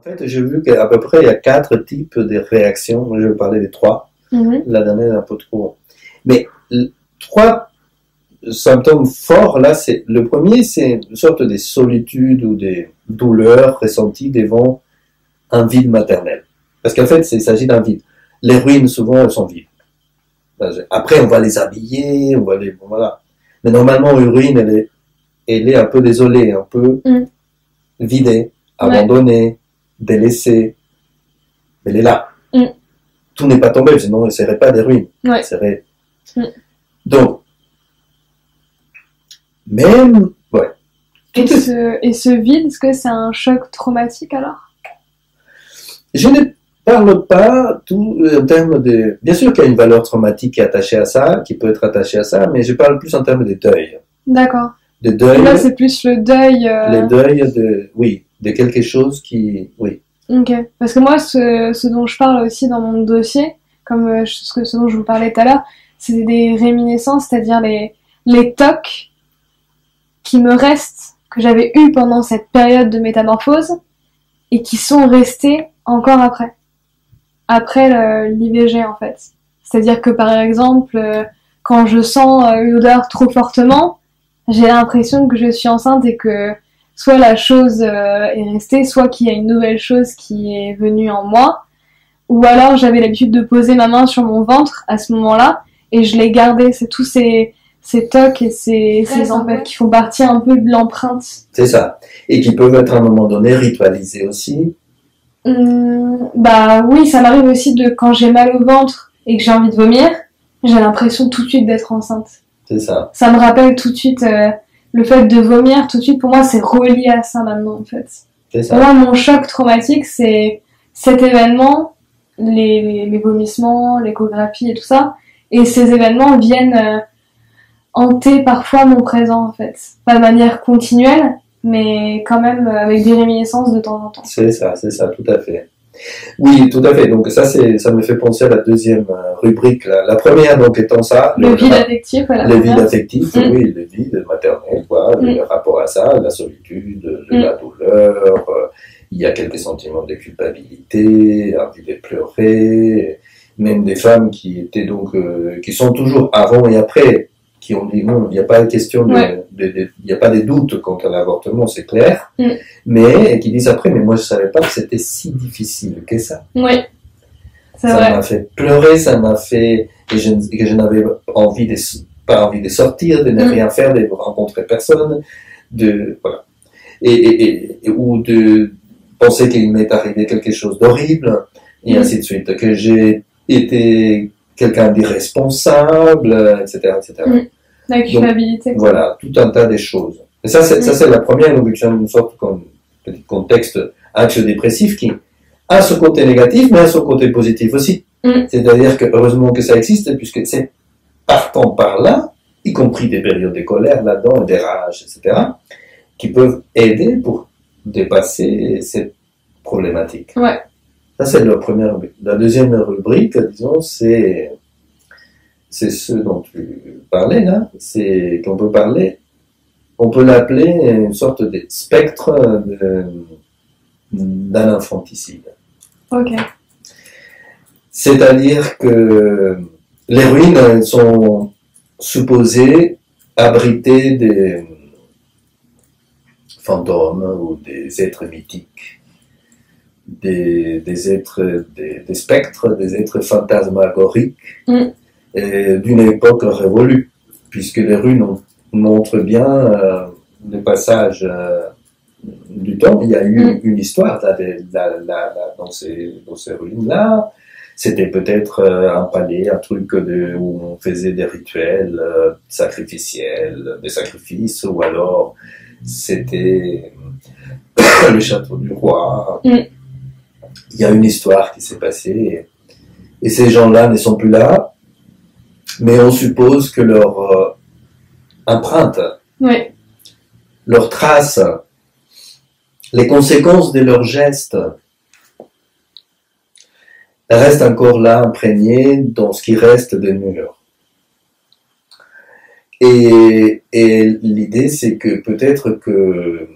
fait, j'ai vu qu'à peu près il y a 4 types de réactions. Moi, je vais parler des 3. La dernière est un peu trop. Mais 3 symptômes forts, là, c'est le premier, c'est une sorte de solitude ou des douleurs ressenties devant un vide maternel. Parce qu'en fait, il s'agit d'un vide. Les ruines, souvent, elles sont vides. Après, on va les habiller, bon, voilà. Mais normalement, une ruine, elle est un peu désolée, un peu vidée, abandonnée, délaissée. Elle est là. Tout n'est pas tombé, sinon elle ne serait pas des ruines. Ouais. Donc, même, ouais. Et ce vide, est-ce que c'est un choc traumatique alors? Je ne parle pas tout en termes de... Bien sûr qu'il y a une valeur traumatique qui est attachée à ça, qui peut être attachée à ça, mais je parle plus en termes de deuil. D'accord. De deuil. Là, c'est plus le deuil. Le deuil de quelque chose qui... Oui. Ok. Parce que moi, ce dont je parle aussi dans mon dossier, comme ce dont je vous parlais tout à l'heure, c'est des réminiscences, c'est-à-dire les tocs qui me restent, que j'avais eu pendant cette période de métamorphose, et qui sont restés encore après l'IVG en fait. C'est-à-dire que par exemple, quand je sens une odeur trop fortement, j'ai l'impression que je suis enceinte et que soit la chose est restée, soit qu'il y a une nouvelle chose qui est venue en moi, ou alors j'avais l'habitude de poser ma main sur mon ventre à ce moment-là, et je l'ai gardé. C'est tous ces tocs et ces empêches qui font partie un peu de l'empreinte. C'est ça. Et qui peuvent être à un moment donné ritualisés aussi. Bah oui, ça m'arrive aussi de quand j'ai mal au ventre et que j'ai envie de vomir, j'ai l'impression tout de suite d'être enceinte. C'est ça. Ça me rappelle tout de suite le fait de vomir, tout de suite pour moi c'est relié à ça maintenant en fait. C'est ça. Pour moi mon choc traumatique c'est cet événement, les vomissements, l'échographie et tout ça, et ces événements viennent hanter parfois mon présent en fait. Pas de manière continuelle, mais quand même avec des réminiscences de temps en temps. C'est ça, tout à fait. Oui, tout à fait. Donc ça me fait penser à la deuxième rubrique. La première, donc, étant ça. Le vide affectif, voilà. Le vide affectif, oui, le vide maternel, quoi, le rapport à ça, la solitude, la douleur, il y a quelques sentiments de culpabilité, envie de pleurer, même des femmes qui étaient donc, qui sont toujours avant et après, qui ont dit non, il n'y a pas de question il n'y a pas de doute quant à l'avortement, c'est clair, mais qui disent après, mais moi je savais pas que c'était si difficile que ça. Oui, c'est ça vrai. M'a fait pleurer, ça m'a fait que je n'avais pas envie de sortir, de ne rien faire, de rencontrer personne, voilà, ou de penser qu'il m'est arrivé quelque chose d'horrible, et ainsi de suite, que j'ai été quelqu'un d'irresponsable, etc., etc. La culpabilité. Donc, voilà, tout un tas de choses. Et ça, c'est la première introduction, une sorte comme petit contexte anxio-dépressif qui a ce côté négatif, mais a ce côté positif aussi. C'est-à-dire que heureusement que ça existe, puisque c'est partant par là, y compris des périodes de colère là-dedans, des rages, etc., qui peuvent aider pour dépasser cette problématique. Ouais. Ça, c'est la première rubrique. La deuxième rubrique, disons, c'est ce dont tu parlais là, c'est qu'on peut parler, on peut l'appeler une sorte de spectre d'un infanticide. Ok. C'est-à-dire que les ruines sont supposées abriter des fantômes ou des êtres mythiques, des êtres, des spectres, des êtres fantasmagoriques d'une époque révolue, puisque les ruines montrent bien le passage du temps. Il y a eu une histoire dans ces ruines-là. C'était peut-être un palais, un truc où on faisait des rituels sacrificiels, des sacrifices, ou alors c'était le château du roi. Il y a une histoire qui s'est passée, et ces gens-là ne sont plus là, mais on suppose que leur empreinte, leur trace, les conséquences de leurs gestes restent encore là, imprégnées dans ce qui reste des murs. Et l'idée, c'est que peut-être que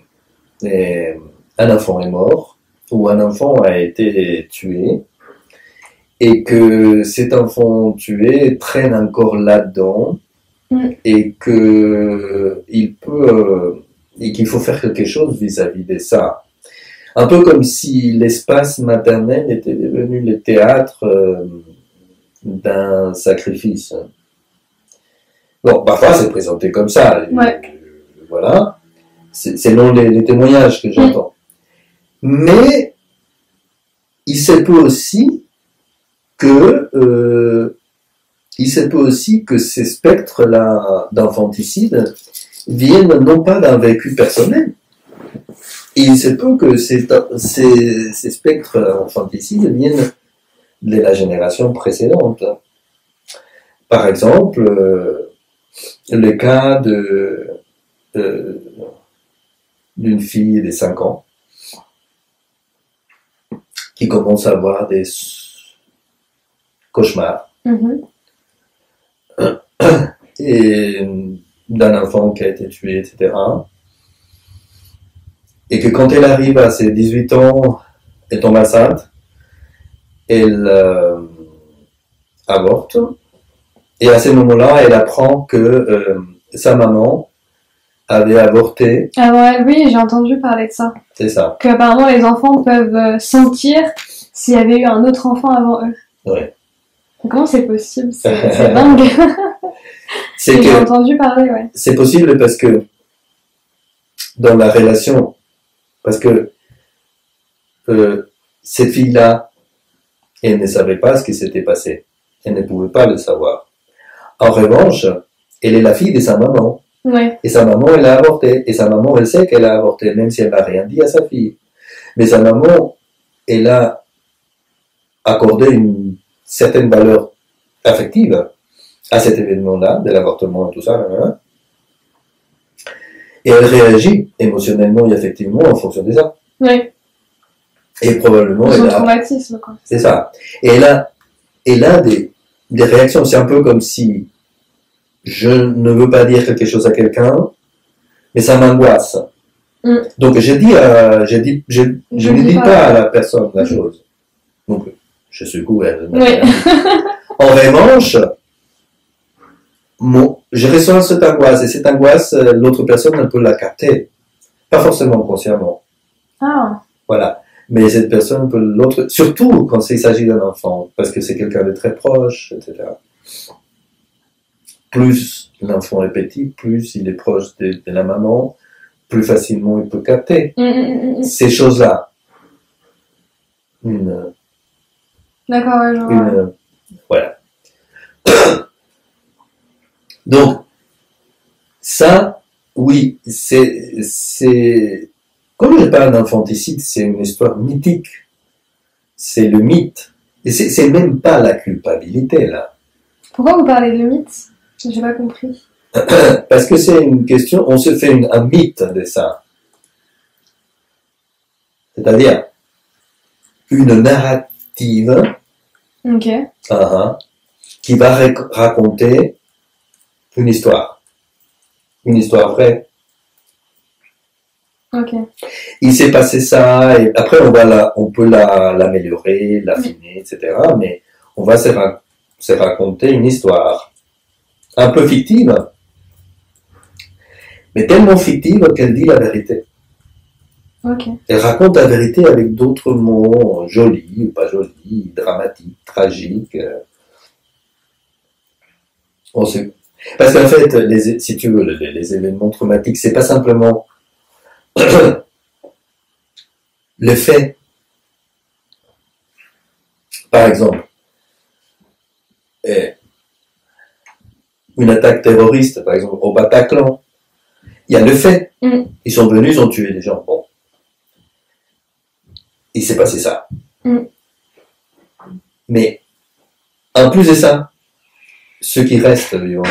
un enfant est mort, où un enfant a été tué et que cet enfant tué traîne encore là-dedans et que il peut et qu'il faut faire quelque chose vis-à-vis de ça. Un peu comme si l'espace maternel était devenu le théâtre d'un sacrifice. Bon, parfois c'est présenté comme ça. Ouais. Voilà. C'est selon les témoignages que j'entends. Mais il se peut aussi que ces spectres-là d'infanticide viennent non pas d'un vécu personnel. Il se peut que ces spectres infanticides viennent de la génération précédente. Par exemple, le cas d'une fille de 5 ans qui commence à avoir des cauchemars et d'un enfant qui a été tué, etc. Et que quand elle arrive à ses 18 ans, elle tombe enceinte, elle avorte, et à ce moment-là, elle apprend que sa maman avait avorté. Avant elle, oui, j'ai entendu parler de ça. C'est ça. Qu'apparemment les enfants peuvent sentir s'il y avait eu un autre enfant avant eux. Ouais. Comment c'est possible? C'est dingue. J'ai entendu parler, ouais. C'est possible parce que dans la relation, parce que cette fille-là, elle ne savait pas ce qui s'était passé. Elle ne pouvait pas le savoir. En revanche, elle est la fille de sa maman. Ouais. Et sa maman, elle a avorté. Et sa maman, elle sait qu'elle a avorté, même si elle n'a rien dit à sa fille. Mais sa maman, elle a accordé une certaine valeur affective à cet événement-là, de l'avortement et tout ça. Là. Et elle réagit émotionnellement et affectivement en fonction de ça. Oui. Et probablement, son traumatisme, quoi. C'est ça. Et elle a des réactions. C'est un peu comme si je ne veux pas dire quelque chose à quelqu'un, mais ça m'angoisse. Donc je ne dis pas à la personne la chose. Donc je suis couvert. Oui. En revanche, je ressens cette angoisse, et cette angoisse, l'autre personne ne peut la capter. Pas forcément consciemment. Ah. Voilà. Mais cette personne peut surtout quand il s'agit d'un enfant, parce que c'est quelqu'un de très proche, etc. Plus l'enfant est petit, plus il est proche de la maman, plus facilement il peut capter ces choses-là. D'accord, ouais, je vois. Voilà. Donc, ça, oui, c'est comme je parle d'infanticide, c'est une histoire mythique. C'est le mythe. Et c'est même pas la culpabilité, là. Pourquoi vous parlez de mythe? J'ai pas compris. Parce que c'est une question, on se fait un mythe de ça. C'est-à-dire, une narrative qui va raconter une histoire vraie. Ok. Il s'est passé ça, et après on peut l'améliorer, l'affiner, etc. Mais on va se raconter une histoire un peu fictive, mais tellement fictive qu'elle dit la vérité. Ok. Elle raconte la vérité avec d'autres mots, jolis ou pas jolis, dramatiques, tragiques. Parce qu'en fait, si tu veux, les événements traumatiques, c'est pas simplement le fait, par exemple, une attaque terroriste, par exemple, au Bataclan, il y a le fait. Ils sont venus, ils ont tué des gens. Bon. Il s'est passé ça. Mais, en plus de ça, ceux qui restent vivants,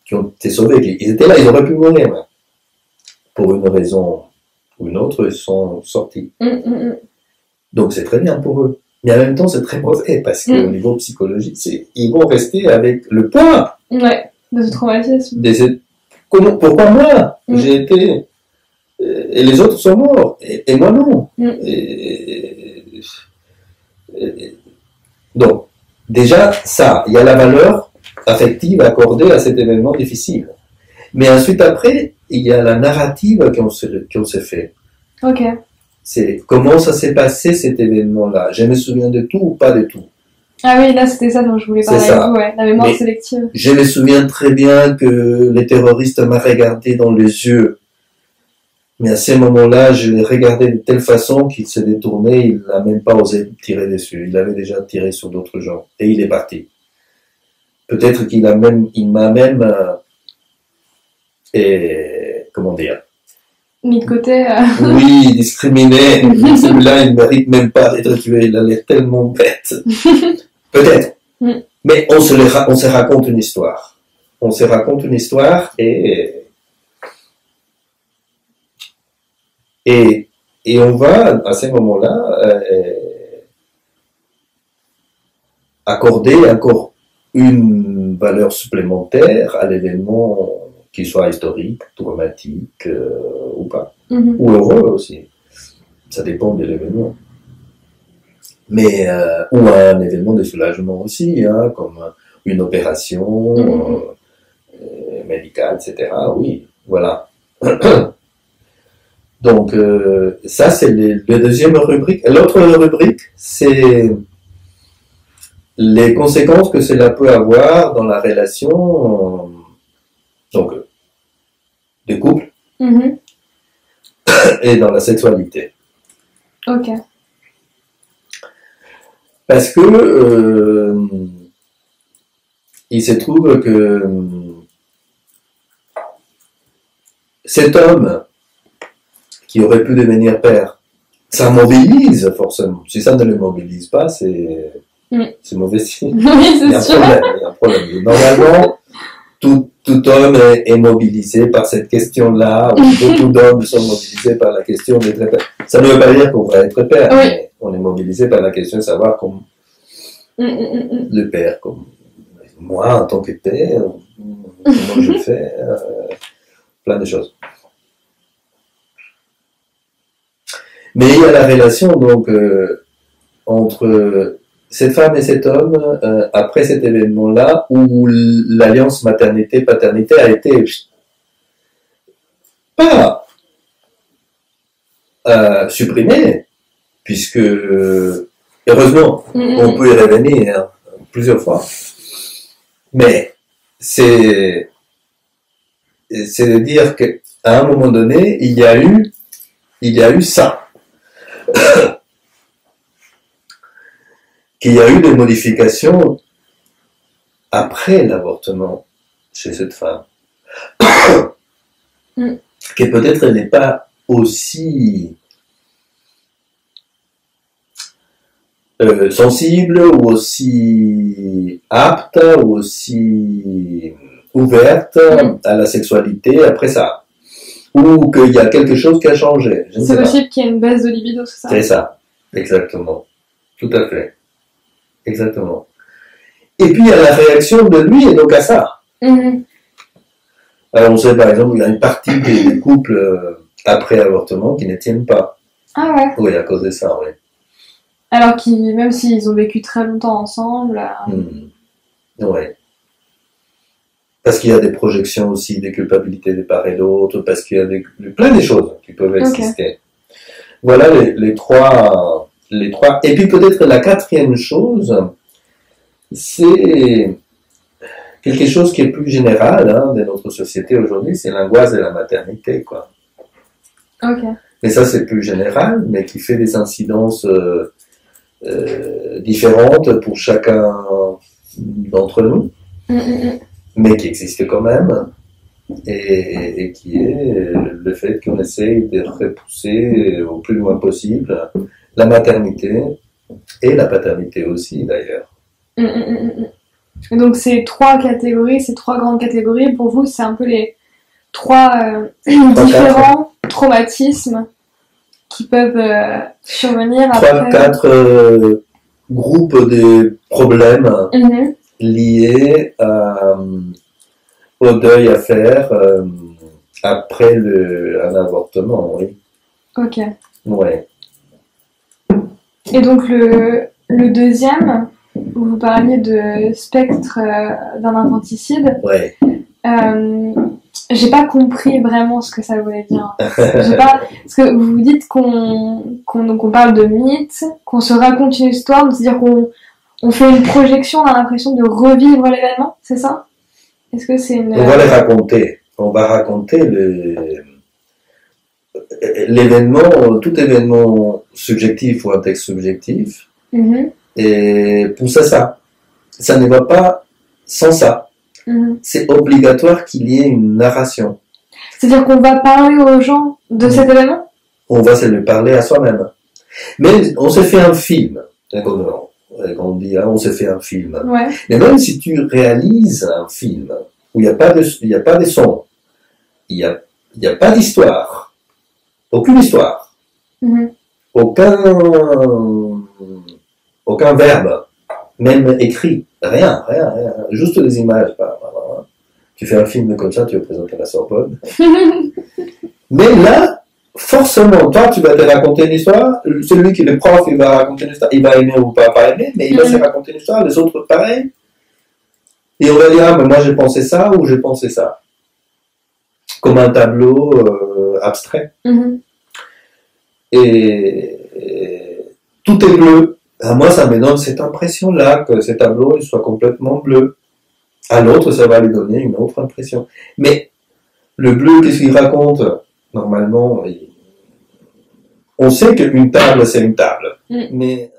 qui ont été sauvés, ils étaient là, ils auraient pu mourir. Ouais. Pour une raison ou une autre, ils sont sortis. Donc c'est très bien pour eux. Mais en même temps, c'est très mauvais, parce qu'au niveau psychologique, ils vont rester avec le poids. Ouais, de ce traumatisme. Pourquoi moi j'ai été Et les autres sont morts, et moi non. Donc, déjà, ça, il y a la valeur affective accordée à cet événement difficile. Mais ensuite, après, il y a la narrative qu'on se fait. Ok. C'est comment ça s'est passé cet événement-là. Je me souviens de tout ou pas de tout. Ah oui, là c'était ça dont je voulais parler avec vous, ouais. La mémoire sélective. Je me souviens très bien que le terroriste m'a regardé dans les yeux. Mais à ces moments-là, je l'ai regardé de telle façon qu'il s'est détourné, il n'a même pas osé tirer dessus. Il avait déjà tiré sur d'autres gens. Et il est parti. Peut-être il m'a même, comment dire? Mis de côté. Oui, discriminé. Celui-là, il ne mérite même pas d'être tué. Il a l'air tellement bête. Peut-être. Mais on se raconte une histoire. On se raconte une histoire et on va, à ces moments-là, accorder encore une valeur supplémentaire à l'événement, qu'il soit historique, traumatique ou pas. Ou heureux aussi. Ça dépend de l'événement. Mais, ou un événement de soulagement aussi, hein, comme une opération médicale, etc. Oui, voilà. Donc, ça, c'est le deuxième rubrique. L'autre rubrique, c'est les conséquences que cela peut avoir dans la relation, donc, de couple et dans la sexualité. Ok. Parce que il se trouve que cet homme qui aurait pu devenir père, ça mobilise forcément. Si ça ne le mobilise pas, c'est mauvais signe. Oui, Il y a un problème. Normalement, tout homme est mobilisé par cette question-là, ou beaucoup d'hommes sont mobilisés par la question d'être père. Ça ne veut pas dire qu'on va être père, mais on est mobilisé par la question de savoir comment le père, comme moi en tant que père, comment je fais, plein de choses. Mais il y a la relation donc entre cette femme et cet homme après cet événement-là où l'alliance maternité-paternité a été pas supprimée, puisque heureusement on peut y revenir plusieurs fois, mais c'est de dire qu'à un moment donné il y a eu ça. Qu'il y a eu des modifications après l'avortement chez cette femme. Que peut-être elle n'est pas aussi sensible ou aussi apte ou aussi ouverte à la sexualité après ça. Ou qu'il y a quelque chose qui a changé. C'est possible qu'il y ait une baisse de libido, c'est ça? C'est ça, exactement. Tout à fait. Exactement. Et puis il y a la réaction de lui et donc à ça. Alors on sait par exemple qu'il y a une partie des couples après avortement qui ne tiennent pas. Ah ouais? Oui, à cause de ça, oui. Alors même s'ils ont vécu très longtemps ensemble. Oui. Parce qu'il y a des projections aussi, des culpabilités de part et d'autre, parce qu'il y a plein de choses qui peuvent exister. Voilà les trois. Et puis peut-être la quatrième chose, c'est quelque chose qui est plus général de notre société aujourd'hui, c'est l'angoisse de la maternité, quoi. Ok. Et ça c'est plus général, mais qui fait des incidences différentes pour chacun d'entre nous. Mais qui existe quand même, et qui est le fait qu'on essaye de repousser au plus loin possible la maternité et la paternité aussi d'ailleurs. Et donc ces trois catégories, ces trois grandes catégories, pour vous c'est un peu les trois différents traumatismes qui peuvent survenir après... 3-4 groupes de problèmes liés au deuil à faire après un avortement, oui. Ok. Ouais. Et donc le deuxième, où vous parliez de spectre d'un infanticide, Ouais. J'ai pas compris vraiment ce que ça voulait dire. Parce que vous dites qu'on parle de mythe, qu'on se raconte une histoire, c'est-à-dire qu'on fait une projection, on a l'impression de revivre l'événement, c'est ça? Est-ce que c'est une... On va les raconter. On va raconter l'événement, tout événement subjectif ou un texte subjectif, et pousser ça. Ça ne va pas sans ça. C'est obligatoire qu'il y ait une narration. C'est-à-dire qu'on va parler aux gens de cet événement? On va se le parler à soi-même. Mais on se fait un film. On dit, hein, on se fait un film. Ouais. Mais même si tu réalises un film où il n'y a pas de son, il n'y a pas d'histoire, aucune histoire, aucun verbe, même écrit, rien, juste des images. Tu fais un film comme ça, tu le présentes à la Sorbonne. Mais là, forcément, toi, tu vas te raconter une histoire. Celui qui est le prof, il va raconter une histoire. Il va aimer ou pas aimer, mais il va se raconter une histoire. Les autres, pareil. Et on va dire, ah, mais moi, j'ai pensé ça ou j'ai pensé ça. Comme un tableau abstrait. Et tout est bleu. À moi, ça me donne cette impression-là, que ce tableau il soit complètement bleu. À l'autre, ça va lui donner une autre impression. Mais le bleu, qu'est-ce qu'il raconte? Normalement, on sait qu'une table, c'est une table. Mais